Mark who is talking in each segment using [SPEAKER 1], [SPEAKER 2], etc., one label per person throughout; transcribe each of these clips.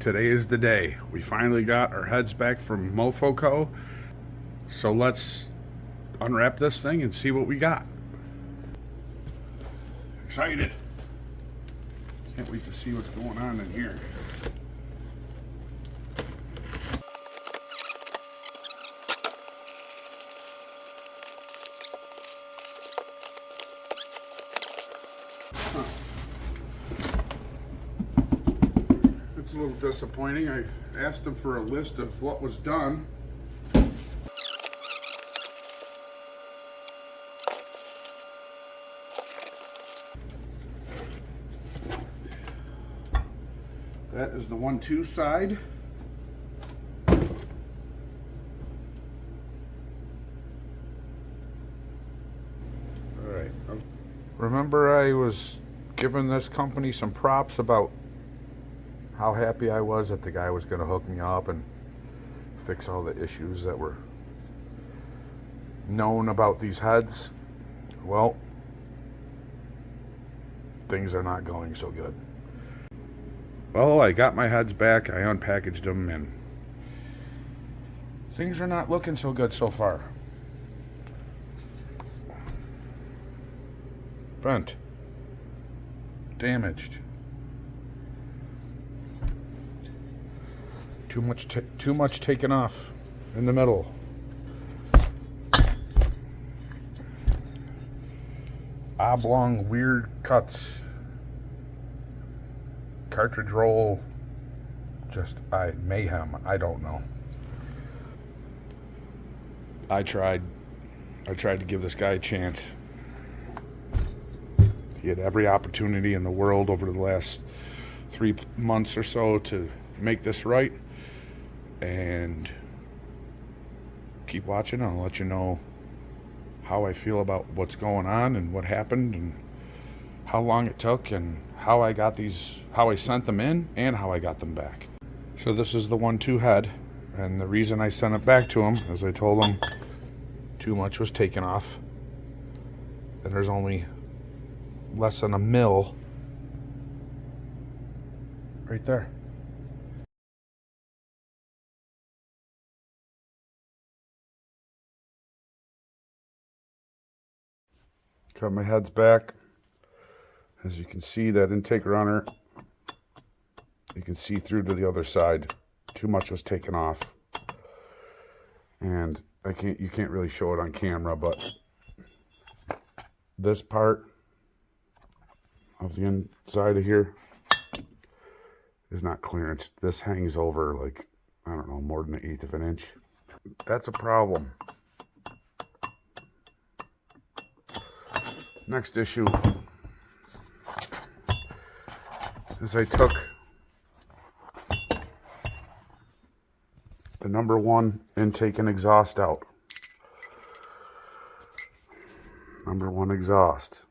[SPEAKER 1] Today is the day. We finally got our heads back from Mofoco. So let's unwrap this thing and see what we got. Excited. Can't wait to see what's going on in here. It's a little disappointing. I asked them for a list of what was done. That is the 1-2 side. Alright. Remember I was giving this company some props about how happy I was that the guy was going to hook me up and fix all the issues that were known about these heads. Well, things are not going so good. Well, I got my heads back, I unpackaged them, and things are not looking so good so far. Front. Damaged. Too much taken off in the middle. Oblong weird cuts. Cartridge roll, just mayhem. I don't know. I tried to give this guy a chance. He had every opportunity in the world over the last 3 months or so to make this right, and keep watching. I'll let you know how I feel about what's going on and what happened and how long it took and how I got these, how I sent them in and how I got them back. So this is the 1-2 head, and the reason I sent it back to him is I told him too much was taken off, and there's only less than a mil right there. Got my heads back. As you can see, that intake runner, you can see through to the other side. Too much was taken off, and you can't really show it on camera, but this part of the inside of here is not clearance. This hangs over like, I don't know, more than 1/8 of an inch. That's a problem. Next issue is I took the number 1 intake and exhaust out. Number 1 exhaust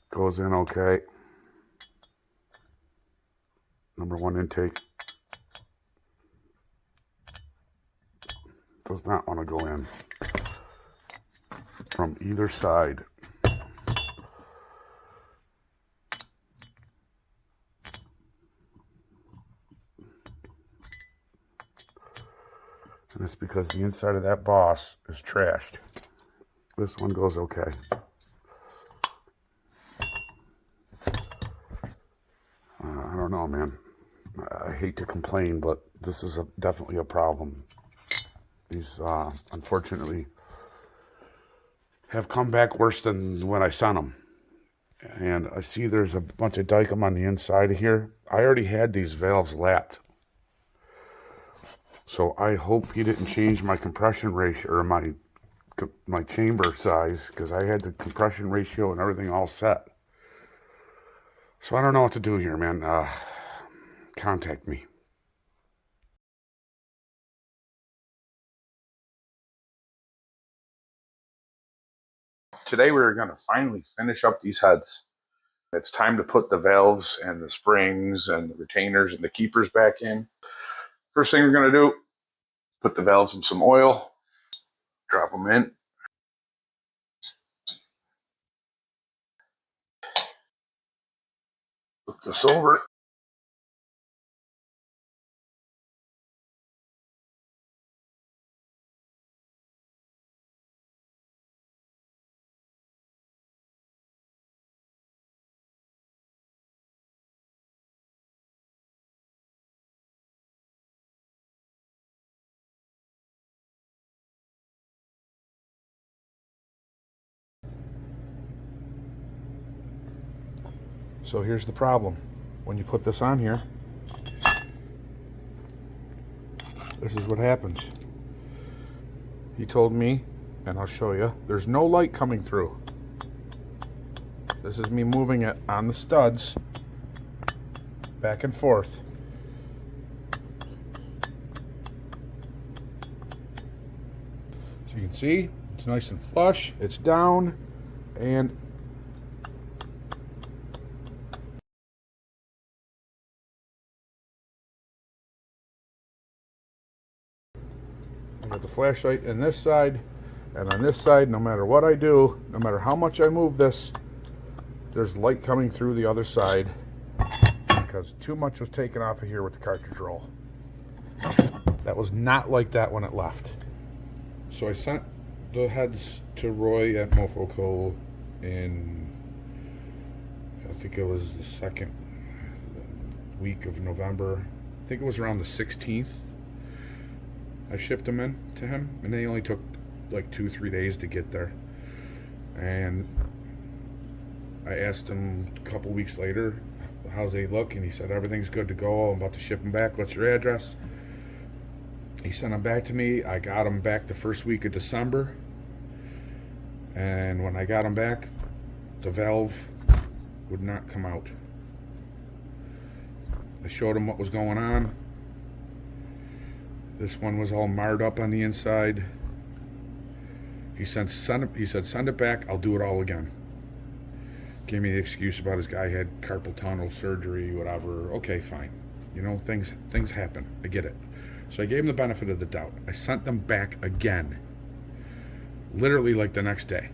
[SPEAKER 1] goes in okay. Number 1 intake does not want to go in from either side. And it's because the inside of that boss is trashed. This one goes okay. I don't know, man. I hate to complain, but this is definitely a problem. These, unfortunately, have come back worse than when I sent them. And I see there's a bunch of Dykem on the inside of here. I already had these valves lapped. So I hope he didn't change my compression ratio or my chamber size, because I had the compression ratio and everything all set. So I don't know what to do here, man. Contact me. Today we're going to finally finish up these heads. It's time to put the valves and the springs and the retainers and the keepers back in. First thing we're going to do, put the valves in some oil, drop them in. Flip this over. So here's the problem. When you put this on here, this is what happens. He told me, and I'll show you, there's no light coming through. This is me moving it on the studs back and forth. So you can see it's nice and flush, it's down, and I got the flashlight in this side, and on this side, no matter what I do, no matter how much I move this, there's light coming through the other side because too much was taken off of here with the cartridge roll. That was not like that when it left. So I sent the heads to Roy at Mofoco in, I think it was the second week of November. I think it was around the 16th. I shipped them in to him, and they only took like 2-3 days to get there. And I asked him a couple weeks later, how's they look? And he said, everything's good to go. I'm about to ship them back. What's your address? He sent them back to me. I got them back the first week of December. And when I got them back, the valve would not come out. I showed him what was going on. This one was all marred up on the inside. He said, send it back, I'll do it all again. Gave me the excuse about his guy had carpal tunnel surgery, whatever. Okay, fine. You know, things happen. I get it. So I gave him the benefit of the doubt. I sent them back again. Literally like the next day.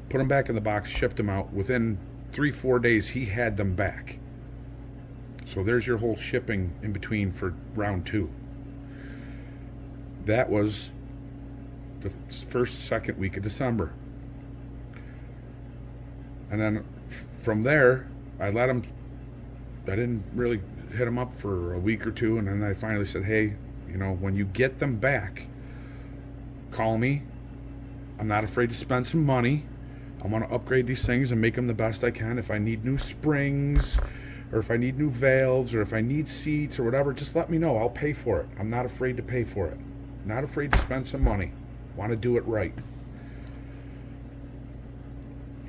[SPEAKER 1] Put them back in the box, shipped them out. Within 3-4 days, he had them back. So there's your whole shipping in between for round 2. That was the second week of December. And then from there, I didn't really hit him up for a week or two, and then I finally said, hey, you know, when you get them back, call me. I'm not afraid to spend some money. I want to upgrade these things and make them the best I can. If I need new springs, or if I need new valves, or if I need seats or whatever, just let me know. I'll pay for it. I'm not afraid to pay for it. Not afraid to spend some money. Want to do it right.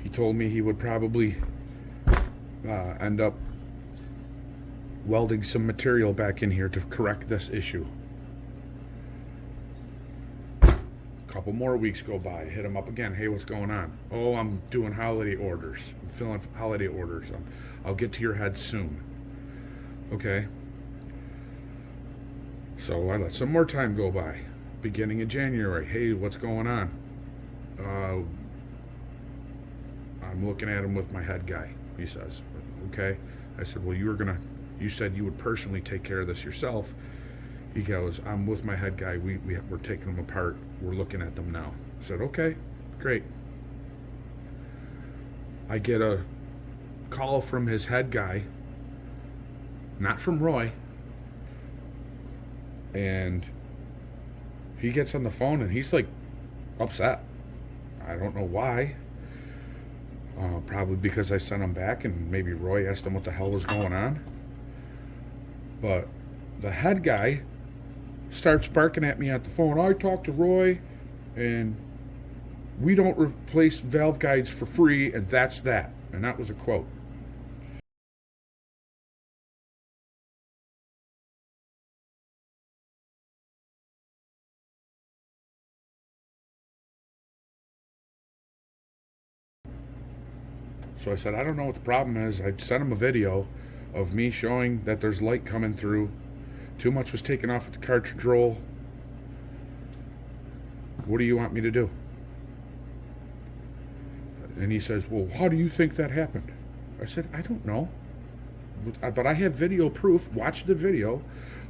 [SPEAKER 1] He told me he would probably end up welding some material back in here to correct this issue. A couple more weeks go by. I hit him up again. Hey, what's going on? Oh, I'm doing holiday orders. I'm filling holiday orders. I'll get to your head soon. Okay. So I let some more time go by. Beginning of January. Hey, what's going on? I'm looking at him with my head guy, he says. Okay. I said, well, you said you would personally take care of this yourself. He goes, I'm with my head guy. We're taking them apart. We're looking at them now. I said, okay, great. I get a call from his head guy, not from Roy, and he gets on the phone and he's like upset. I don't know why. Probably because I sent him back and maybe Roy asked him what the hell was going on. But the head guy starts barking at me at the phone. I talked to Roy and we don't replace valve guides for free, and that's that. And that was a quote. So I said, I don't know what the problem is. I sent him a video of me showing that there's light coming through. Too much was taken off at the cartridge roll. What do you want me to do? And he says, well, how do you think that happened? I said, I don't know. But I have video proof. Watch the video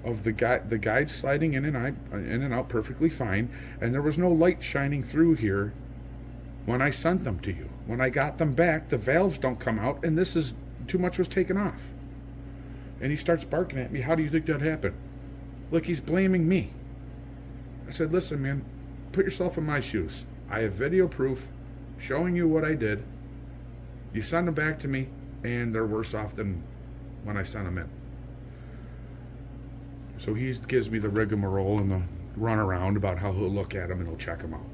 [SPEAKER 1] of the guide sliding in and out perfectly fine. And there was no light shining through here when I sent them to you. When I got them back, the valves don't come out, and too much was taken off. And he starts barking at me. How do you think that happened? Look, he's blaming me. I said, listen, man, put yourself in my shoes. I have video proof showing you what I did. You send them back to me. and they're worse off than when I sent them in. So he gives me the rigmarole and the runaround about how he'll look at them and he'll check them out.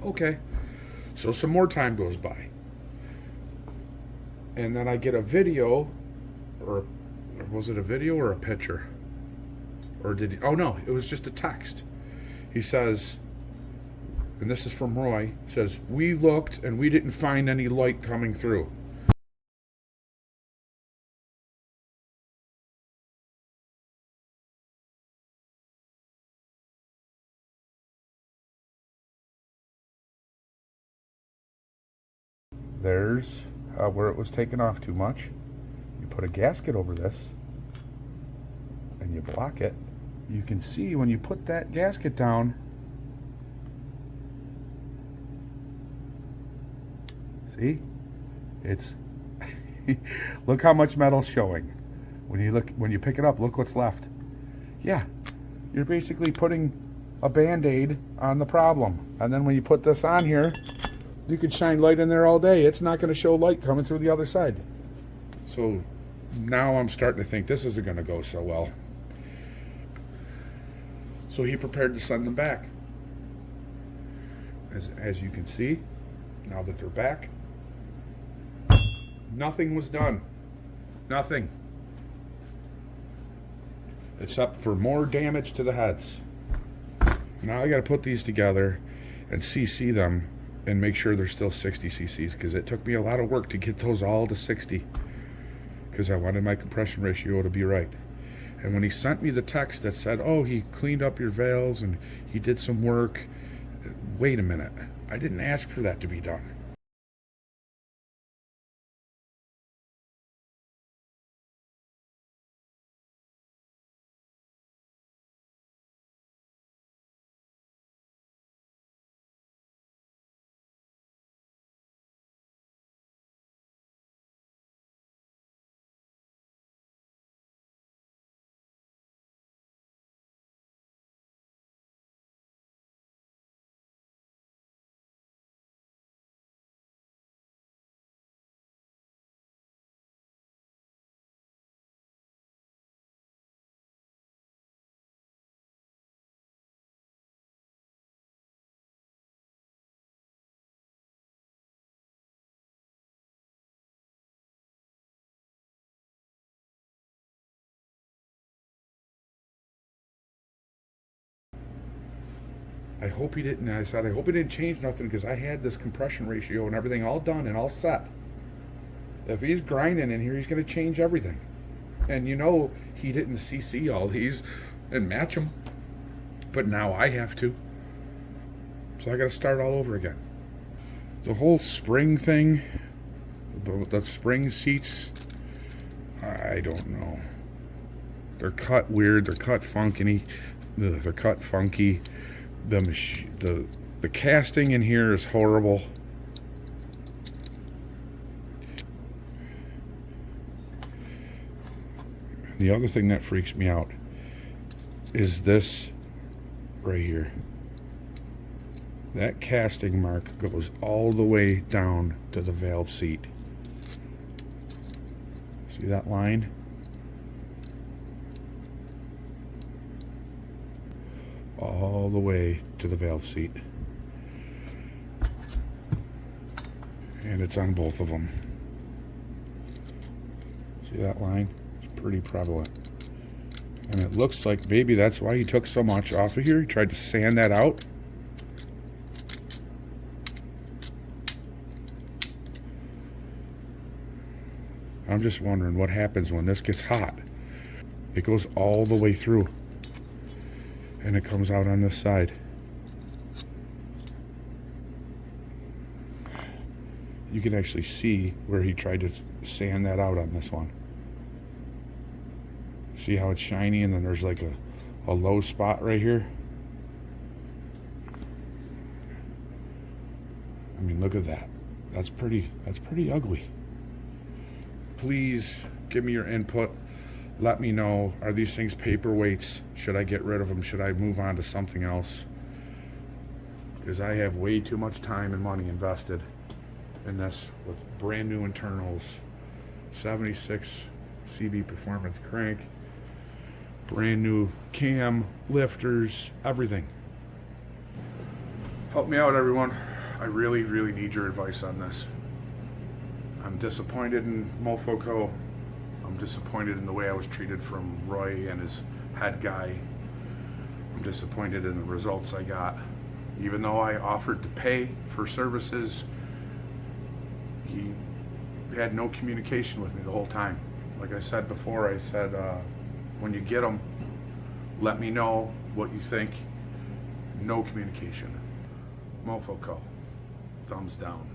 [SPEAKER 1] Okay. So some more time goes by. And then I get a video, or was it a video or a picture? Or did he, oh no, it was just a text. He says, and this is from Roy, says, we looked and we didn't find any light coming through. There's where it was taken off too much. You put a gasket over this and you block it. You can see when you put that gasket down, see, it's look how much metal's showing. When you pick it up, look what's left. Yeah, you're basically putting a band-aid on the problem. And then when you put this on here, you could shine light in there all day. It's not going to show light coming through the other side. So now I'm starting to think this isn't going to go so well. So he prepared to send them back. As you can see, now that they're back, nothing was done. Nothing. Except for more damage to the heads. Now I got to put these together and CC them and make sure they're still 60 cc's, because it took me a lot of work to get those all to 60, because I wanted my compression ratio to be right. And when he sent me the text that said, oh, he cleaned up your valves and he did some work, wait a minute, I didn't ask for that to be done. I hope he didn't. I said, I hope he didn't change nothing, because I had this compression ratio and everything all done and all set. If he's grinding in here, he's going to change everything. And you know, he didn't CC all these and match them. But now I have to. So I got to start all over again. The whole spring thing, the spring seats, I don't know. They're cut weird. They're cut funky. They're cut funky. The casting in here is horrible. The other thing that freaks me out is this right here. That casting mark goes all the way down to the valve seat. See that line? All the way to the valve seat. And it's on both of them. See that line? It's pretty prevalent. And it looks like maybe that's why he took so much off of here. He tried to sand that out. I'm just wondering what happens when this gets hot. It goes all the way through. And it comes out on this side. You can actually see where he tried to sand that out on this one. See how it's shiny, and then there's like a low spot right here. I mean, look at that. That's pretty ugly. Please give me your input. Let me know, are these things paperweights? Should I get rid of them? Should I move on to something else? Because I have way too much time and money invested in this with brand new internals, 76 CB Performance crank, brand new cam, lifters, everything. Help me out, everyone. I really need your advice on this. I'm disappointed in Mofoco. I'm disappointed in the way I was treated from Roy and his head guy. I'm disappointed in the results I got. Even though I offered to pay for services, he had no communication with me the whole time. Like I said before, I said, when you get them, let me know what you think. No communication. Mofoco, thumbs down.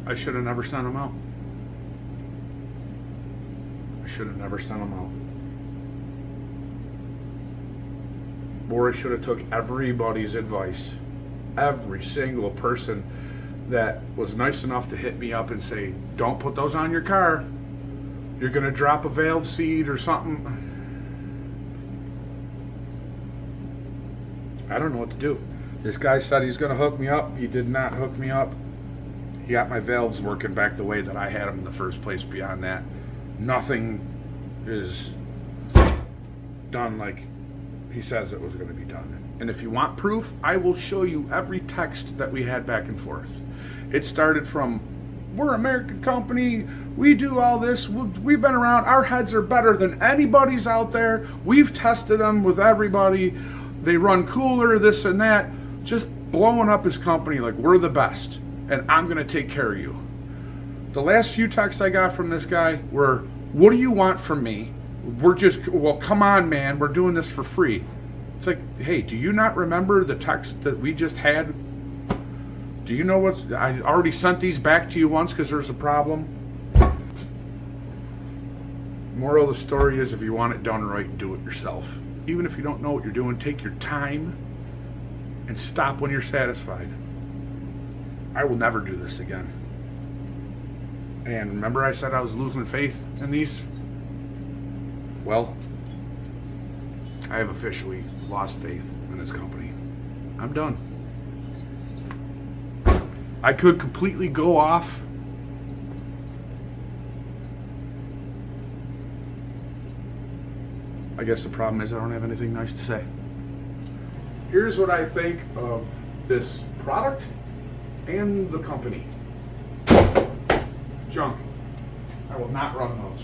[SPEAKER 1] I should have never sent him out. I should have never sent him out. Or I should have took everybody's advice. Every single person that was nice enough to hit me up and say, don't put those on your car. You're going to drop a valve seat or something. I don't know what to do. This guy said he's going to hook me up. He did not hook me up. He got my valves working back the way that I had them in the first place. Beyond that, nothing is done like he says it was going to be done. And if you want proof, I will show you every text that we had back and forth. It started from, we're an American company, we do all this, we've been around, our heads are better than anybody's out there, we've tested them with everybody, they run cooler, this and that, just blowing up his company like we're the best. And I'm going to take care of you. The last few texts I got from this guy were, what do you want from me? Well, come on, man, we're doing this for free. It's like, hey, do you not remember the text that we just had? Do you know I already sent these back to you once because there's a problem? Moral of the story is, if you want it done right, do it yourself. Even if you don't know what you're doing, take your time and stop when you're satisfied. I will never do this again. And remember I said I was losing faith in these? Well, I have officially lost faith in this company. I'm done. I could completely go off. I guess the problem is I don't have anything nice to say. Here's what I think of this product and the company. Junk. I will not run those.